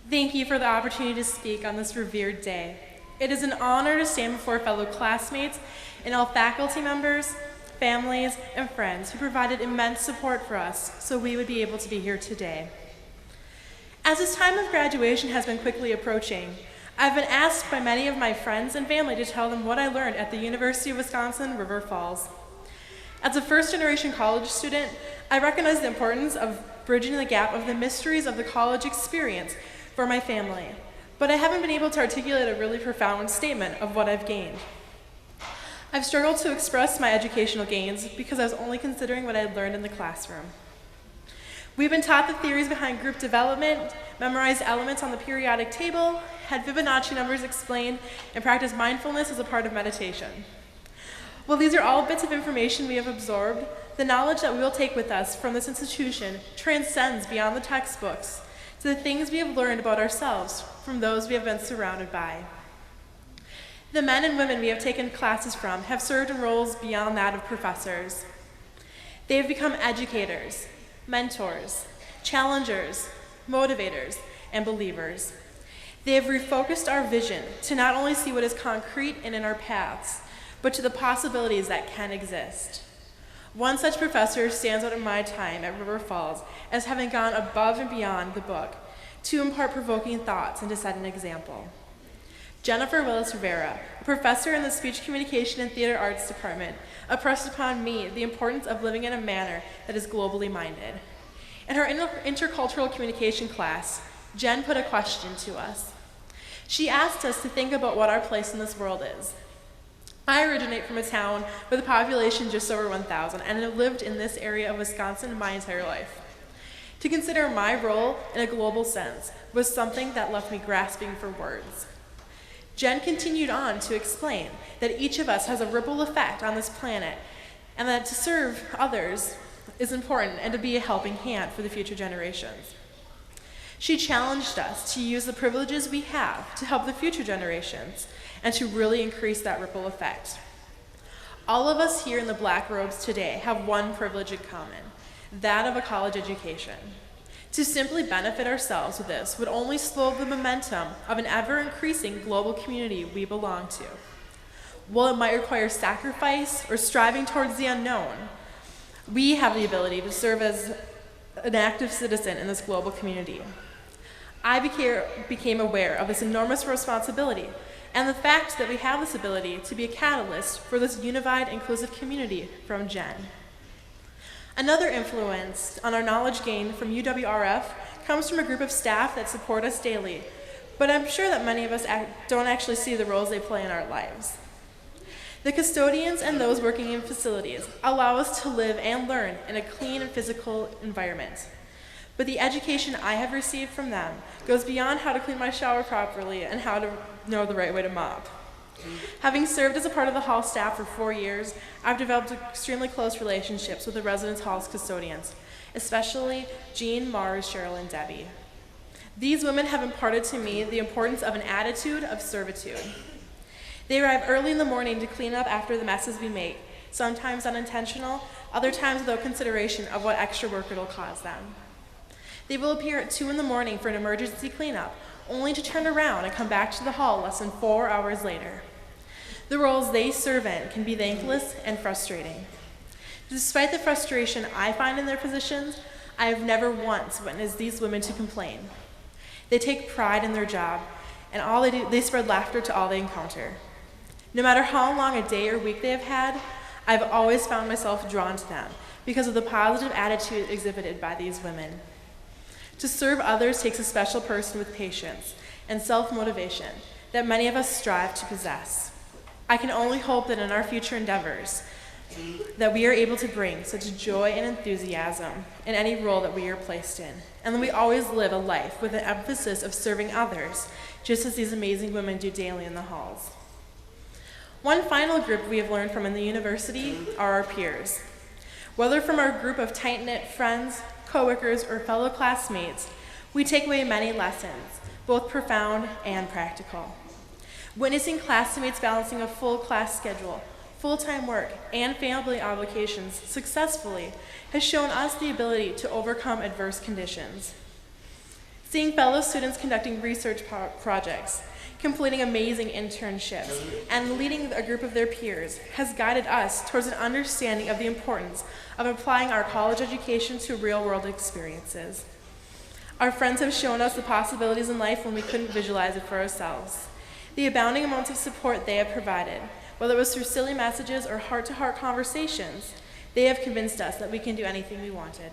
Thank you for the opportunity to speak on this revered day. It is an honor to stand before fellow classmates and all faculty members, families, and friends who provided immense support for us so we would be able to be here today. As this time of graduation has been quickly approaching, I've been asked by many of my friends and family to tell them what I learned at the University of Wisconsin, River Falls. As a first-generation college student, I recognize the importance of bridging the gap of the mysteries of the college experience for my family, but I haven't been able to articulate a really profound statement of what I've gained. I've struggled to express my educational gains because I was only considering what I had learned in the classroom. We've been taught the theories behind group development, memorized elements on the periodic table, had Fibonacci numbers explained, and practiced mindfulness as a part of meditation. While these are all bits of information we have absorbed, the knowledge that we will take with us from this institution transcends beyond the textbooks to the things we have learned about ourselves from those we have been surrounded by. The men and women we have taken classes from have served in roles beyond that of professors. They have become educators, mentors, challengers, motivators, and believers. They have refocused our vision to not only see what is concrete and in our paths, but to the possibilities that can exist. One such professor stands out in my time at River Falls as having gone above and beyond the book to impart provoking thoughts and to set an example. Jennifer Willis Rivera, a professor in the Speech Communication and Theater Arts Department, impressed upon me the importance of living in a manner that is globally minded. In her intercultural communication class, Jen put a question to us. She asked us to think about what our place in this world is. I originate from a town with a population just over 1,000 and have lived in this area of Wisconsin my entire life. To consider my role in a global sense was something that left me grasping for words. Jen continued on to explain that each of us has a ripple effect on this planet and that to serve others is important and to be a helping hand for the future generations. She challenged us to use the privileges we have to help the future generations and to really increase that ripple effect. All of us here in the black robes today have one privilege in common, that of a college education. To simply benefit ourselves with this would only slow the momentum of an ever-increasing global community we belong to. While it might require sacrifice or striving towards the unknown, we have the ability to serve as an active citizen in this global community. I became aware of this enormous responsibility and the fact that we have this ability to be a catalyst for this unified, inclusive community from Jen. Another influence on our knowledge gained from UWRF comes from a group of staff that support us daily, but I'm sure that many of us don't actually see the roles they play in our lives. The custodians and those working in facilities allow us to live and learn in a clean and physical environment. But the education I have received from them goes beyond how to clean my shower properly and how to know the right way to mop. Having served as a part of the hall staff for 4 years, I've developed extremely close relationships with the residence hall's custodians, especially Jean, Mars, Cheryl, and Debbie. These women have imparted to me the importance of an attitude of servitude. They arrive early in the morning to clean up after the messes we make, sometimes unintentional, other times without consideration of what extra work it'll cause them. They will appear at 2 in the morning for an emergency cleanup, only to turn around and come back to the hall less than 4 hours later. The roles they serve in can be thankless and frustrating. Despite the frustration I find in their positions, I have never once witnessed these women to complain. They take pride in their job, and all they do, they spread laughter to all they encounter. No matter how long a day or week they have had, I've always found myself drawn to them because of the positive attitude exhibited by these women. To serve others takes a special person with patience and self-motivation that many of us strive to possess. I can only hope that in our future endeavors, that we are able to bring such joy and enthusiasm in any role that we are placed in, and that we always live a life with an emphasis of serving others, just as these amazing women do daily in the halls. One final group we have learned from in the university are our peers. Whether from our group of tight-knit friends, coworkers, or fellow classmates, we take away many lessons, both profound and practical. Witnessing classmates balancing a full class schedule, full-time work, and family obligations successfully has shown us the ability to overcome adverse conditions. Seeing fellow students conducting research projects, completing amazing internships, and leading a group of their peers has guided us towards an understanding of the importance of applying our college education to real-world experiences. Our friends have shown us the possibilities in life when we couldn't visualize it for ourselves. The abounding amounts of support they have provided, whether it was through silly messages or heart-to-heart conversations, they have convinced us that we can do anything we wanted.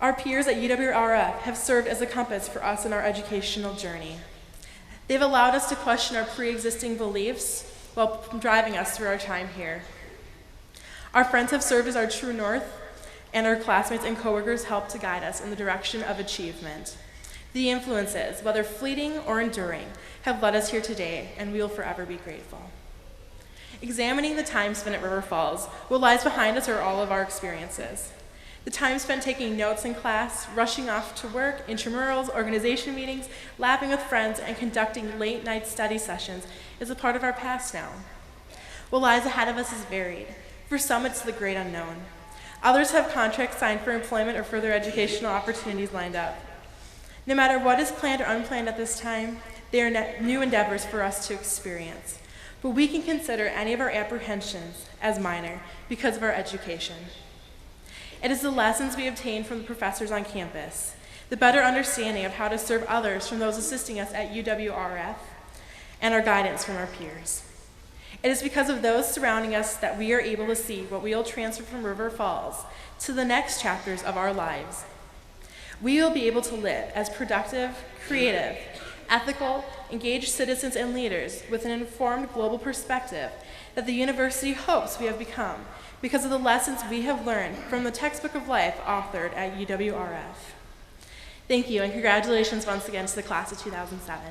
Our peers at UWRF have served as a compass for us in our educational journey. They've allowed us to question our pre-existing beliefs while driving us through our time here. Our friends have served as our true north, and our classmates and coworkers help to guide us in the direction of achievement. The influences, whether fleeting or enduring, have led us here today, and we will forever be grateful. Examining the time spent at River Falls, what lies behind us are all of our experiences. The time spent taking notes in class, rushing off to work, intramurals, organization meetings, laughing with friends, and conducting late-night study sessions is a part of our past now. What lies ahead of us is varied. For some, it's the great unknown. Others have contracts signed for employment or further educational opportunities lined up. No matter what is planned or unplanned at this time, they are new endeavors for us to experience. But we can consider any of our apprehensions as minor because of our education. It is the lessons we obtain from the professors on campus, the better understanding of how to serve others from those assisting us at UWRF, and our guidance from our peers. It is because of those surrounding us that we are able to see what we will transfer from River Falls to the next chapters of our lives. We will be able to live as productive, creative, ethical, engaged citizens and leaders with an informed global perspective that the university hopes we have become because of the lessons we have learned from the textbook of life authored at UWRF. Thank you, and congratulations once again to the class of 2007.